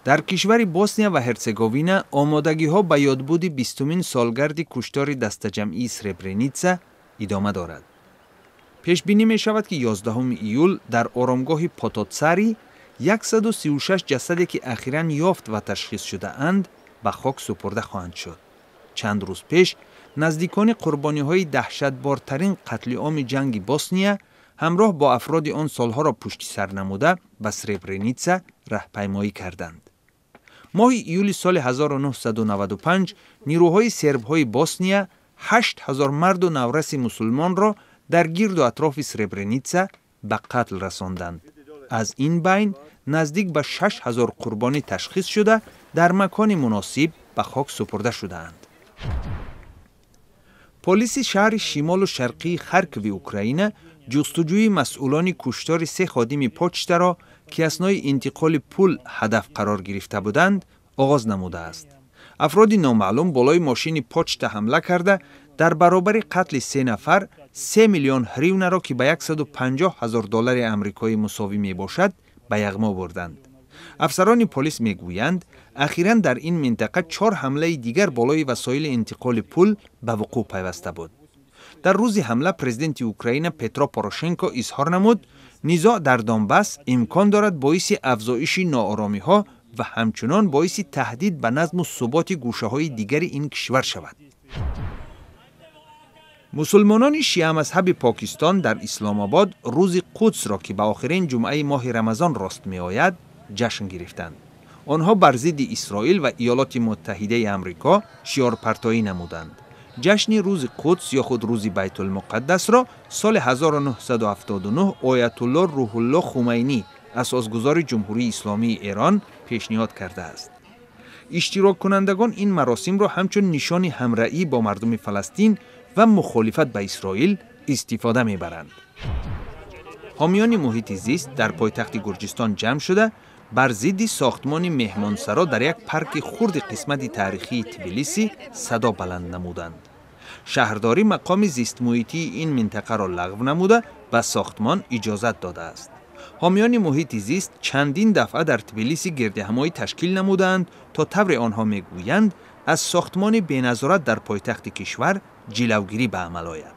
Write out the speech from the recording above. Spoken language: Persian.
در کشور بوسنیا و هرزگوین آمادگی‌ها به یادبود 20مین سالگرد کشتار دسته‌جمعی سربرنیتسا ادامه دارد. پیش بینی می شود که 11 ایول در آرامگاه پوتوتساری 136 جسدی که اخیراً یافت و تشخیص شده اند به خاک سپرده خواهند شد. چند روز پیش نزدیکان قربانی‌های دهشتبارترین قتل عام جنگ بوسنیا همراه با افراد آن سالها را پشت سر نموده به سربرنیتسا راهپیمایی کردند. ماه ایول سال 1995 نیروهای سرب‌های بوسنیا 8000 مرد و نورس مسلمان را در گرد و اطراف سربرنیتسا به قتل رساندند. از این بین نزدیک به 6000 قربانی تشخیص شده در مکان مناسب به خاک سپرده شدند. پلیس شهر شمال و شرقی خارکوی اوکراین جستجوی مسئولان کشتار 3 خادم پوچتا را که اثنای انتقال پول هدف قرار گرفته بودند آغاز نموده است. افراد نامعلوم بالای ماشین پوچتا حمله کرده در برابر قتل 3 نفر 3 میلیون هریونه را که به $150,000 آمریکایی مساوی می باشد به یغما بردند. افسران پلیس می گویند اخیراً در این منطقه 4 حمله دیگر بالای وسایل انتقال پول به وقوع پیوسته بود. در روز حمله پرزیدنت اوکراین پترو پوروشنکو اظهار نمود نزاع در دونباس امکان دارد باعث افزایش ناآرامی ها و همچنان باعث تهدید به نظم و ثبات گوشه های دیگر این کشور شود. مسلمانان شیعه مذهب پاکستان در اسلام آباد روز قدس را که به آخرین جمعه ماه رمضان راست می آید جشن گرفتند. آنها بر ضد اسرائیل و ایالات متحده آمریکا شعارپرتایی نمودند. جشن روز قدس یا خود روز بیت المقدس را سال 1979 آیت الله روح الله خمینی اساسگزار جمهوری اسلامی ایران پیشنهاد کرده است. اشتراک کنندگان این مراسم را همچون نشان همراهی با مردم فلسطین و مخالفت به اسرائیل استفاده می‌برند. حامیان محیط زیست در پایتخت گرجستان جمع شده بر ضد ساختمان مهمانسرا در یک پارک خرد قسمت تاریخی تبلیسی صدا بلند نمودند. شهرداری مقام زیست محیطی این منطقه را لغو نموده و ساختمان اجازت داده است. حامیان محیط زیست چندین دفعه در تبلیسی گردهمایی تشکیل نمودند تا طبر آنها میگویند از ساختمان بی‌نظارت در پایتخت کشور جلوگیری به عمل آید.